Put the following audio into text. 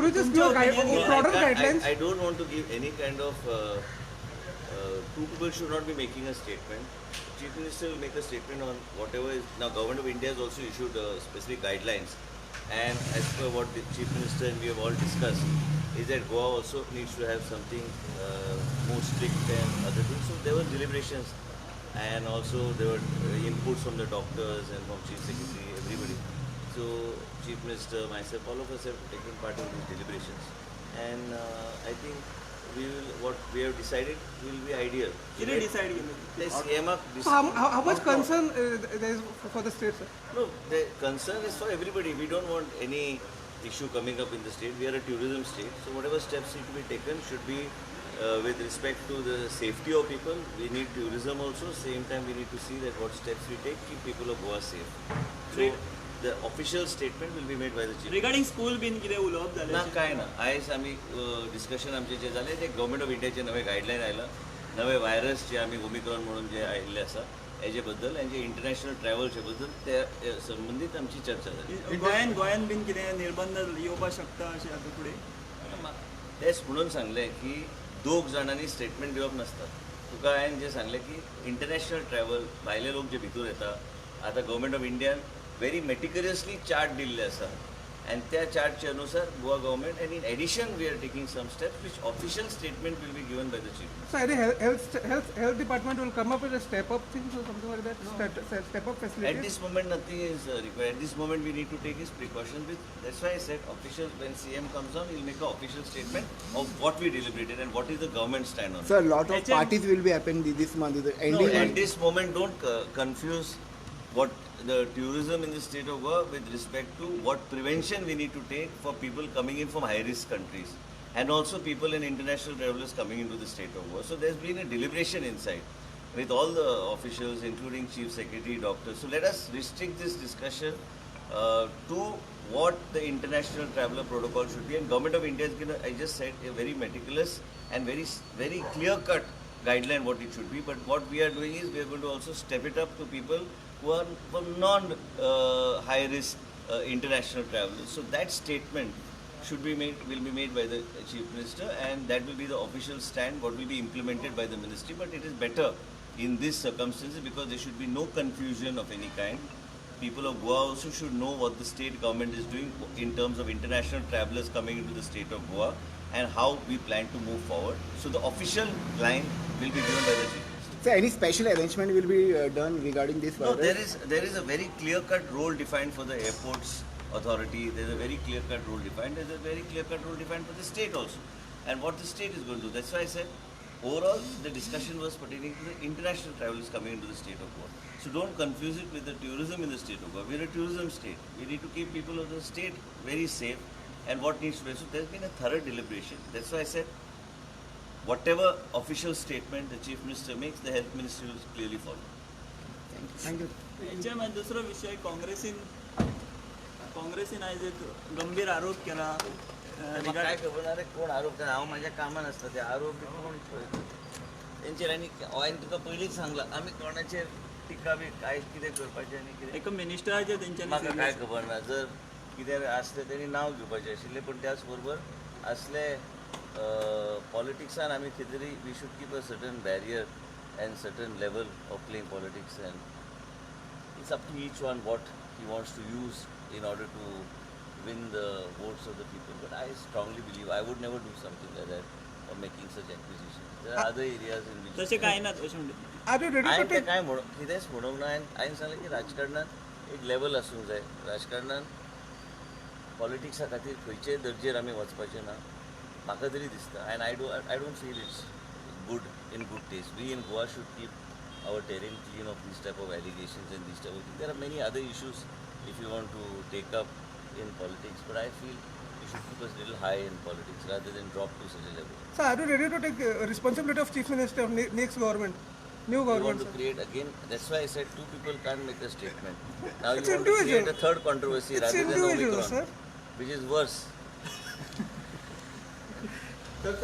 could you just give a broader guidelines? I don't want to give any kind of. Two people should not be making a statement. Chief Minister will make a statement on whatever is. Now, Government of India has also issued specific guidelines, and as per what the Chief Minister and we have all discussed, is that Goa also needs to have something more strict than other things. So there were deliberations, and also there were inputs from the doctors and from Chief Secretary, everybody. So Chief Minister, myself, all of us have taken part in these deliberations, and I think what we have decided will be ideal. How much concern there is for the state, sir? No, the concern is for everybody. We don't want any issue coming up in the state. We are a tourism state, so whatever steps need to be taken should be with respect to the safety of people. We need tourism also. Same time, we need to see that what steps we take keep people of Goa safe. So the official statement will be made by the chief. Regarding school bin कितें उलोवप जालें? ना काय ना. आयज आमी discussion आमचे जे जालें ते गव्हर्मेंट ऑफ इंडियाचे नवे गायडलायन आयला. नवे व्हायरस जे आमी ओमिक्रॉन म्हणून जे आयिल्ले आसा हेजे बद्दल आनी जे इंटरनॅशनल ट्रॅव्हलचे बद्दल ते संबंधीत आमची चर्चा जाली. गोंयान बीन कितें निर्बंध येवपाक शकता अशें आतां फुडें? तेच म्हणून सांगलें की दोग जाणांनी स्टेटमेंट दिवप नासता. तुका हांवें जें सांगलें की इंटरनॅशनल ट्रॅव्हल भायले लोक जे भितर येता आतां government of Indian very meticulously chart दिल्ले आसा and त्या चार्टचे अनुसार Goa government and in addition we are taking some steps which official statement will be given by the chief. So any health department will come up with a step up things or something like that? No. Step up facilities? At this moment nothing is required. At this moment we need to take his precautions with. That's why I said official, when CM comes on, he'll make an official statement of what we deliberated and what is the government stand on. Sir, a lot of parties will be happening this month. No, at this moment don't confuse what the tourism in the state of Goa with respect to what prevention we need to take for people coming in from high-risk countries and also people and international travelers coming into the state of Goa. So there's been a deliberation inside with all the officials, including Chief Secretary, doctors. So let us restrict this discussion to what the international traveler protocol should be. And Government of India is given, I just said, a very meticulous and very clear-cut guideline what it should be. But what we are doing is we are going to also step it up to people who are non-high risk international travelers. So that statement should be made, will be made by the Chief Minister, and that will be the official stand, what will be implemented by the Ministry. But it is better in these circumstances because there should be no confusion of any kind. People of Goa also should know what the state government is doing in terms of international travelers coming into the state of Goa and how we plan to move forward. So the official line will be given by the Chief Minister. So any special arrangement will be done regarding this virus? No, there is a very clear-cut role defined for the airports authority. There is a very clear-cut role defined. There is a very clear-cut role defined for the state also. And what the state is going to do. That's why I said overall the discussion was pertaining to the international travellers coming into the state of Goa. So don't confuse it with the tourism in the state of Goa. We are a tourism state. We need to keep people of the state very safe. And what needs to be. So there's been a thorough deliberation. That's why I said whatever official statement the Chief Minister makes, the Health Ministry will clearly follow. Thank you. हेच्यामध्ये दुसरो विषय काँग्रेसीन आयज एक गंभीर आरोप केला. काय खबर ना रे कोण आरोप करता. हांव म्हाज्या कामान आसता ते आरोप कोण तेंचेर आनी हांवें तुका पयलींच सांगलां आमी कोणाचेर टिका बी काय कितें करपाचें आनी कितें एक मिनिस्टराचेर तेंच्यांनी म्हाका काय खबर ना. जर कितें आसलें तेणी नांव घेवपाचें आशिल्लें पण त्याच बरोबर असले पॉलिटिक्सान आमी कितें तरी we should keep a certain barrier and certain level of playing politics, and it's up to each one what he wants to use in order to win the votes of the people. But I strongly believe I would never do something like that or making such acquisitions. There are other areas in which तसे काय ना तशें Are you काय कितेंच म्हणूंक ना. हांवें सांगलें की राजकारणांत एक लेवल आसूंक जाय. राजकारणांत पॉलिटिक्सा खातीर खंयचेय दर्जेर आमी वचपाचें ना म्हाका तरी दिसता. And I don't feel it's good in good taste. We in Goa should keep our terrain clean of these type of allegations and these type of things. There are many other issues if you want to take up in politics, but I feel we should keep us a little high in politics rather than drop to such a level. So are you ready to take responsibility of Chief Minister of next government, new We government? want to create again. That's why I said two people can't make a statement. Now It's you want to individual. create a third controversy It's rather than individual, Omicron, sir. which is worse. Sir,